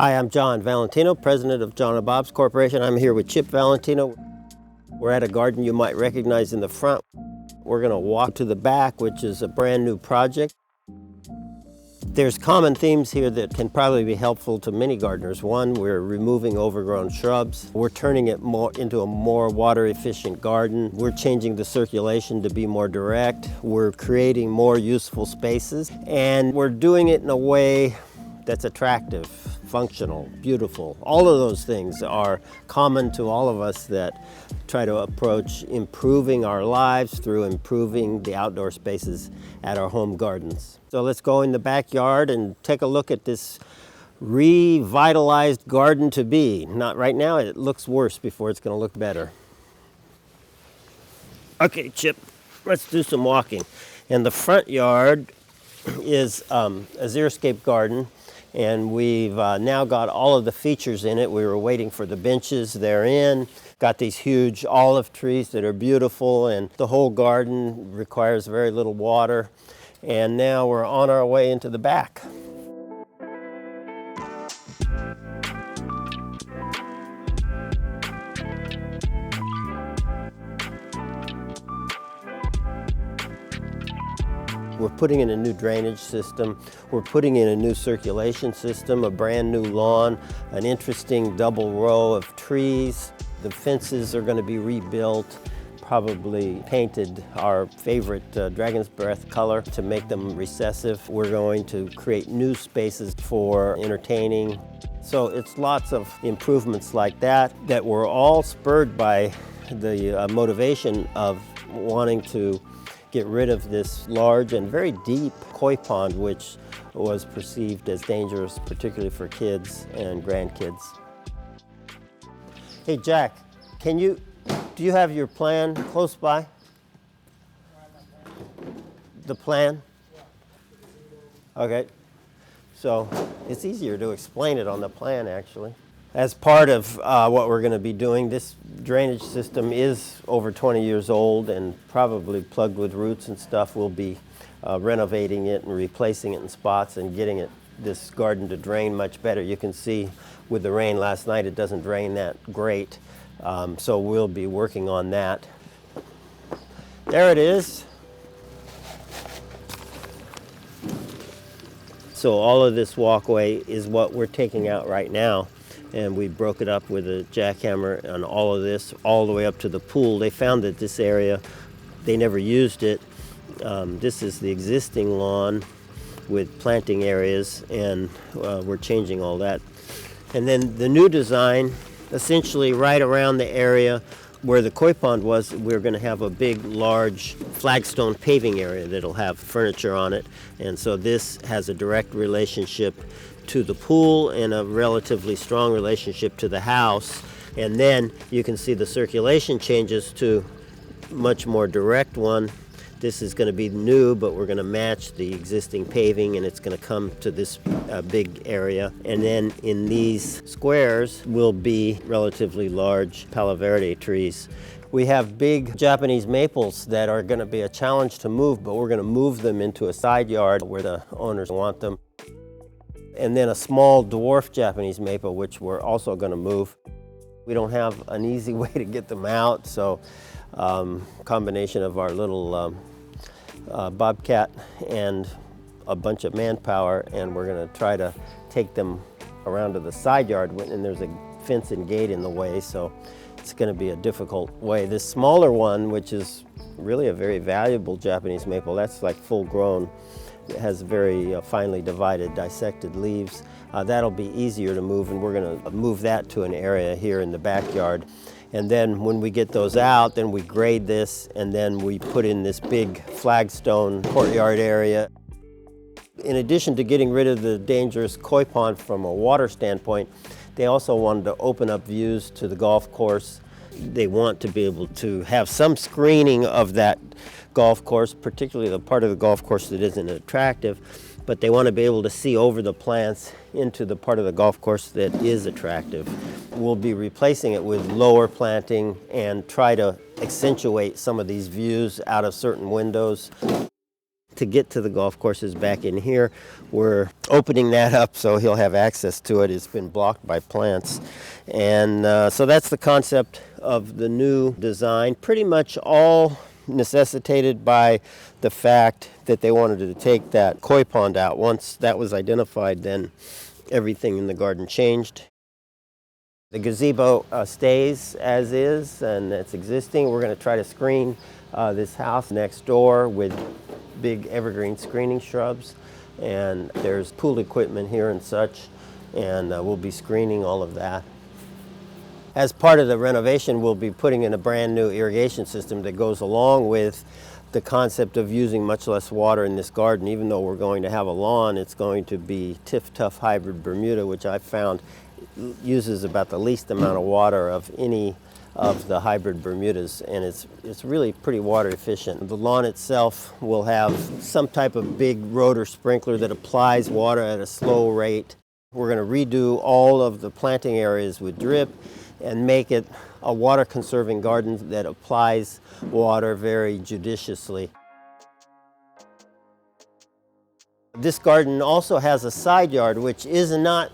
Hi, I'm John Valentino, president of John and Bob's Corporation. I'm here with Chip Valentino. We're at a garden you might recognize in the front. We're going to walk to the back, which is a brand new project. There's common themes here that can probably be helpful to many gardeners. One, we're removing overgrown shrubs. We're turning it more into a more water efficient garden. We're changing the circulation to be more direct. We're creating more useful spaces, and we're doing it in a way that's attractive, functional, beautiful. All of those things are common to all of us that try to approach improving our lives through improving the outdoor spaces at our home gardens. So let's go in the backyard and take a look at this revitalized garden to be. Not right now, it looks worse before it's going to look better. Okay, Chip, let's do some walking. And the front yard is a xeriscape garden, and we've now got all of the features in it. We were waiting for the benches, they're in. Got these huge olive trees that are beautiful, and the whole garden requires very little water. And now we're on our way into the back. We're putting in a new drainage system. We're putting in a new circulation system, a brand new lawn, an interesting double row of trees. The fences are going to be rebuilt, probably painted our favorite dragon's breath color to make them recessive. We're going to create new spaces for entertaining. So it's lots of improvements like that that were all spurred by the motivation of wanting to get rid of this large and very deep koi pond, which was perceived as dangerous, particularly for kids and grandkids. Hey Jack, do you have your plan close by? The plan? Okay, so it's easier to explain it on the plan actually. As part of what we're going to be doing, this drainage system is over 20 years old and probably plugged with roots and stuff. We'll be renovating it and replacing it in spots and getting this garden to drain much better. You can see with the rain last night, it doesn't drain that great. So we'll be working on that. There it is. So all of this walkway is what we're taking out right now. And we broke it up with a jackhammer on all of this, all the way up to the pool. They found that this area, they never used it. This is the existing lawn with planting areas, and we're changing all that. And then the new design, essentially right around the area where the koi pond was, we're going to have a big, large flagstone paving area that'll have furniture on it. And so this has a direct relationship to the pool and a relatively strong relationship to the house. And then you can see the circulation changes to much more direct one. This is going to be new, but we're going to match the existing paving, and it's going to come to this big area. And then in these squares will be relatively large Palo Verde trees. We have big Japanese maples that are going to be a challenge to move, but we're going to move them into a side yard where the owners want them. And then a small dwarf Japanese maple, which we're also going to move. We don't have an easy way to get them out, so combination of our little bobcat and a bunch of manpower, and we're going to try to take them around to the side yard, and there's a fence and gate in the way, so it's going to be a difficult way. This smaller one, which is really a very valuable Japanese maple, that's like full grown. It has very finely divided, dissected leaves. That'll be easier to move, and we're going to move that to an area here in the backyard. And then when we get those out, then we grade this, and then we put in this big flagstone courtyard area. In addition to getting rid of the dangerous koi pond from a water standpoint, they also wanted to open up views to the golf course. They want to be able to have some screening of that golf course, particularly the part of the golf course that isn't attractive, but they want to be able to see over the plants into the part of the golf course that is attractive. We'll be replacing it with lower planting and try to accentuate some of these views out of certain windows. to get to the golf course is back in here. We're opening that up so he'll have access to it. It's been blocked by plants. And so that's the concept of the new design. Pretty much all necessitated by the fact that they wanted to take that koi pond out. Once that was identified, then everything in the garden changed. The gazebo stays as is, and it's existing. We're going to try to screen this house next door with big evergreen screening shrubs, and there's pool equipment here and such, and we'll be screening all of that. As part of the renovation, we'll be putting in a brand new irrigation system that goes along with the concept of using much less water in this garden. Even though we're going to have a lawn, it's going to be Tiff-Tuff hybrid Bermuda, which I've found uses about the least amount of water of any of the hybrid Bermudas, and it's really pretty water efficient. The lawn itself will have some type of big rotor sprinkler that applies water at a slow rate. We're going to redo all of the planting areas with drip and make it a water conserving garden that applies water very judiciously. This garden also has a side yard which is not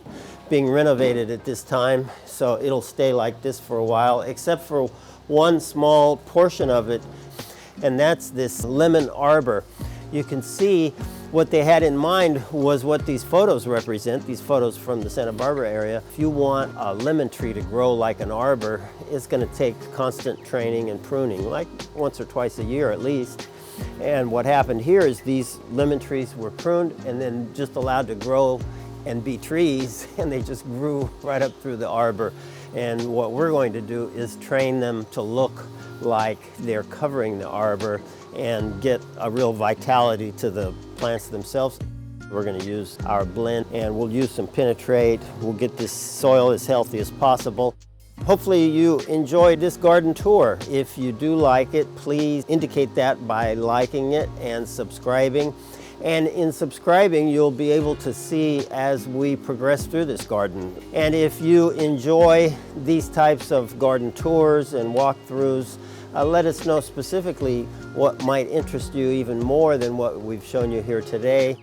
being renovated at this time, so it'll stay like this for a while, except for one small portion of it, and that's this lemon arbor. You can see what they had in mind was what these photos represent, these photos from the Santa Barbara area. If you want a lemon tree to grow like an arbor, it's going to take constant training and pruning, like once or twice a year at least. And what happened here is these lemon trees were pruned and then just allowed to grow and be trees, and they just grew right up through the arbor. And what we're going to do is train them to look like they're covering the arbor and get a real vitality to the plants themselves. We're going to use our blend, and we'll use some penetrate. We'll get this soil as healthy as possible. Hopefully you enjoyed this garden tour. If you do like it, please indicate that by liking it and subscribing. And in subscribing, you'll be able to see as we progress through this garden. And if you enjoy these types of garden tours and walkthroughs, let us know specifically what might interest you even more than what we've shown you here today.